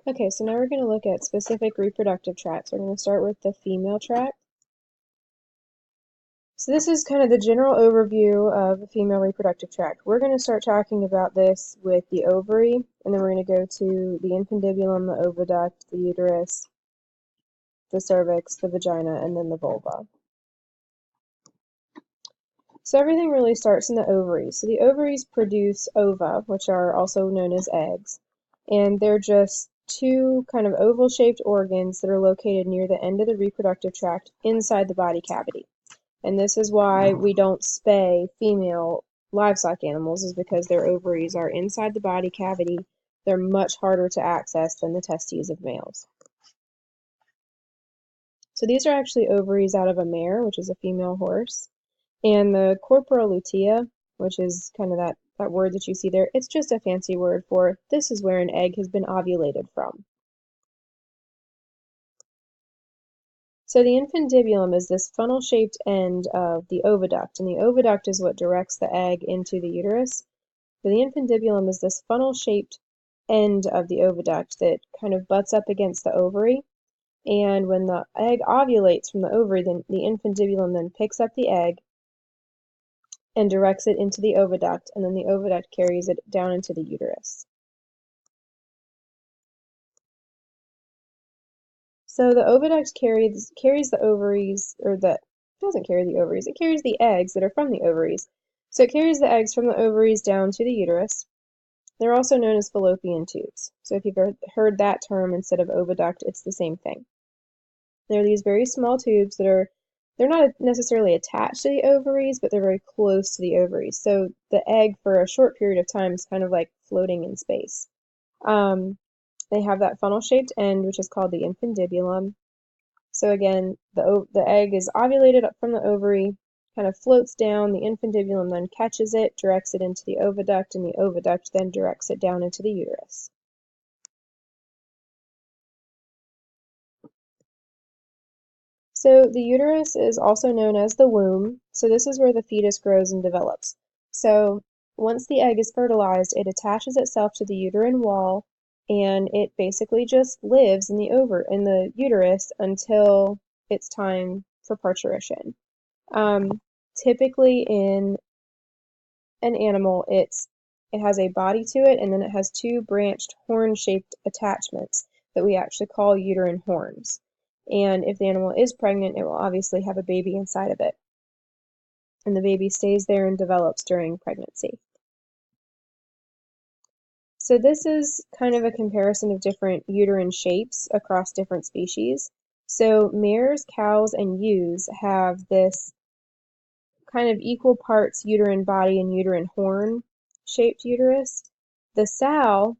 Okay, so now we're going to look at specific reproductive tracts. We're going to start with the female tract. So this is kind of the general overview of the female reproductive tract. We're going to start talking about this with the ovary, and then we're going to go to the infundibulum, the oviduct, the uterus, the cervix, the vagina, and then the vulva. So everything really starts in the ovaries. So the ovaries produce ova, which are also known as eggs, and they're just two kind of oval-shaped organs that are located near the end of the reproductive tract inside the body cavity. And this is why we don't spay female livestock animals, is because their ovaries are inside the body cavity. They're much harder to access than the testes of males. So these are actually ovaries out of a mare, which is a female horse. And the corpora lutea, which is kind of that word that you see there, it's just a fancy word for this is where an egg has been ovulated from. So the infundibulum is this funnel-shaped end of the oviduct, and the oviduct is what directs the egg into the uterus. So the infundibulum is this funnel-shaped end of the oviduct that kind of butts up against the ovary. And when the egg ovulates from the ovary, then the infundibulum then picks up the egg and directs it into the oviduct, and then the oviduct carries it down into the uterus. So the oviduct carries the ovaries, or the doesn't carry the ovaries, it carries the eggs that are from the ovaries. So it carries the eggs from the ovaries down to the uterus. They're also known as fallopian tubes. So if you've heard that term instead of oviduct, it's the same thing. They're these very small tubes they're not necessarily attached to the ovaries, but they're very close to the ovaries. So the egg for a short period of time is kind of like floating in space. They have that funnel-shaped end, which is called the infundibulum. So again, the egg is ovulated up from the ovary, kind of floats down, the infundibulum then catches it, directs it into the oviduct, and the oviduct then directs it down into the uterus. So the uterus is also known as the womb. So this is where the fetus grows and develops. So once the egg is fertilized, it attaches itself to the uterine wall, and it basically just lives in the uterus until it's time for parturition. Typically in an animal, it has a body to it, and then it has two branched horn-shaped attachments that we actually call uterine horns. And if the animal is pregnant, it will obviously have a baby inside of it. And the baby stays there and develops during pregnancy. So this is kind of a comparison of different uterine shapes across different species. So mares, cows, and ewes have this kind of equal parts uterine body and uterine horn shaped uterus. The sow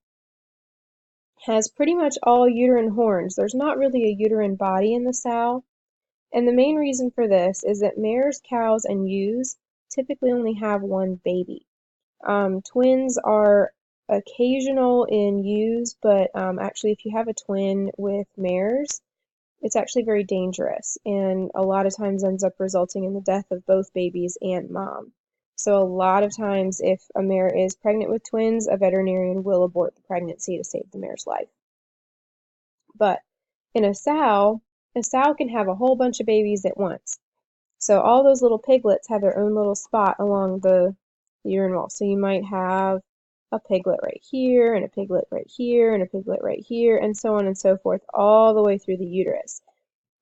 has pretty much all uterine horns. There's not really a uterine body in the sow. And the main reason for this is that mares, cows, and ewes typically only have one baby. Twins are occasional in ewes, but actually if you have a twin with mares, it's actually very dangerous and a lot of times ends up resulting in the death of both babies and mom. So a lot of times if a mare is pregnant with twins, a veterinarian will abort the pregnancy to save the mare's life. But in a sow can have a whole bunch of babies at once. So all those little piglets have their own little spot along the uterine wall. So you might have a piglet right here, and a piglet right here, and a piglet right here, and so on and so forth, all the way through the uterus.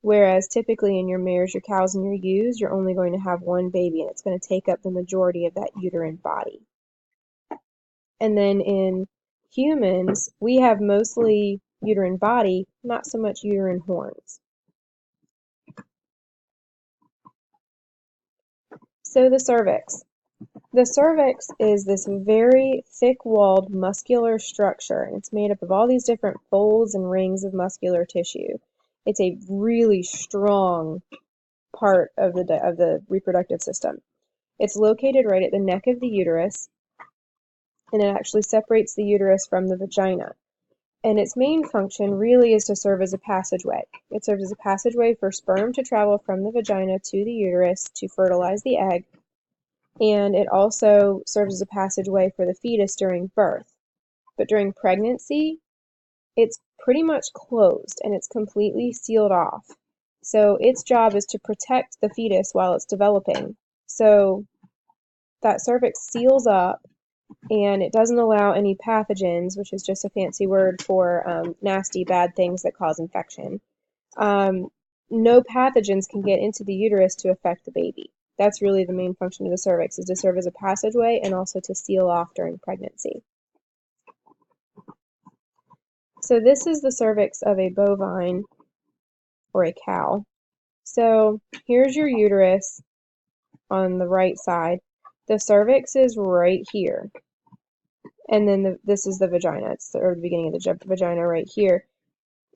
Whereas typically in your mares, your cows, and your ewes, you're only going to have one baby, and it's going to take up the majority of that uterine body. And then in humans, we have mostly uterine body, not so much uterine horns. So the cervix. The cervix is this very thick-walled muscular structure, and it's made up of all these different folds and rings of muscular tissue. It's a really strong part of the reproductive system. It's located right at the neck of the uterus, and it actually separates the uterus from the vagina. And its main function really is to serve as a passageway. It serves as a passageway for sperm to travel from the vagina to the uterus to fertilize the egg, and it also serves as a passageway for the fetus during birth. But during pregnancy, it's pretty much closed and it's completely sealed off. So its job is to protect the fetus while it's developing. So that cervix seals up and it doesn't allow any pathogens, which is just a fancy word for nasty, bad things that cause infection. No pathogens can get into the uterus to affect the baby. That's really the main function of the cervix, is to serve as a passageway and also to seal off during pregnancy. So this is the cervix of a bovine or a cow. So here's your uterus on the right side. The cervix is right here. And then this is the vagina, or the beginning of the vagina right here.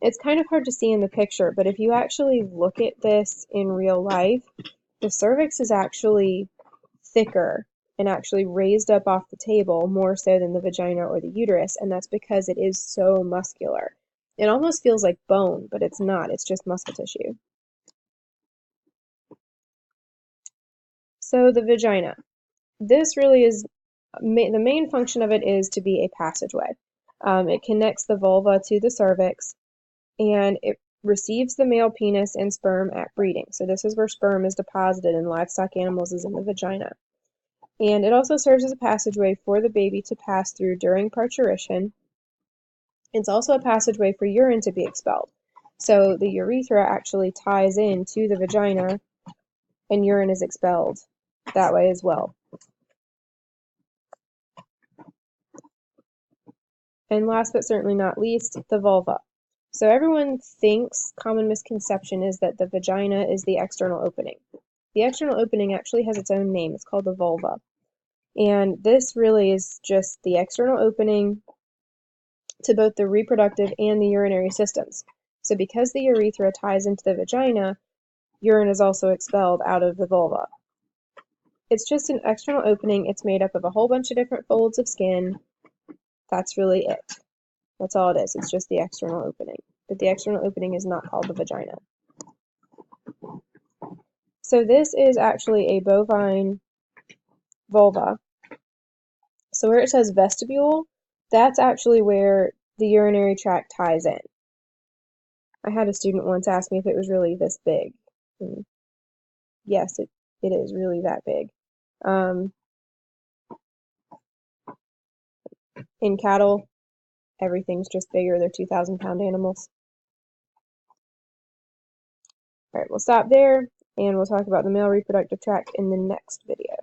It's kind of hard to see in the picture, but if you actually look at this in real life, the cervix is actually thicker and actually raised up off the table more so than the vagina or the uterus, and that's because it is so muscular. It almost feels like bone, but it's not, it's just muscle tissue. So the vagina. This really is, the main function of it is to be a passageway. It connects the vulva to the cervix, and it receives the male penis and sperm at breeding. So this is where sperm is deposited in livestock animals, is in the vagina. And it also serves as a passageway for the baby to pass through during parturition. It's also a passageway for urine to be expelled. So the urethra actually ties into the vagina and urine is expelled that way as well. And last but certainly not least, the vulva. So everyone thinks, common misconception is that the vagina is the external opening. The external opening actually has its own name. It's called the vulva. And this really is just the external opening to both the reproductive and the urinary systems. So because the urethra ties into the vagina, urine is also expelled out of the vulva. It's just an external opening. It's made up of a whole bunch of different folds of skin. That's really it. That's all it is. It's just the external opening. But the external opening is not called the vagina. So this is actually a bovine vulva. So where it says vestibule, that's actually where the urinary tract ties in. I had a student once ask me if it was really this big. And yes, it is really that big. In cattle, everything's just bigger. They're 2,000-pound animals. All right, we'll stop there, and we'll talk about the male reproductive tract in the next video.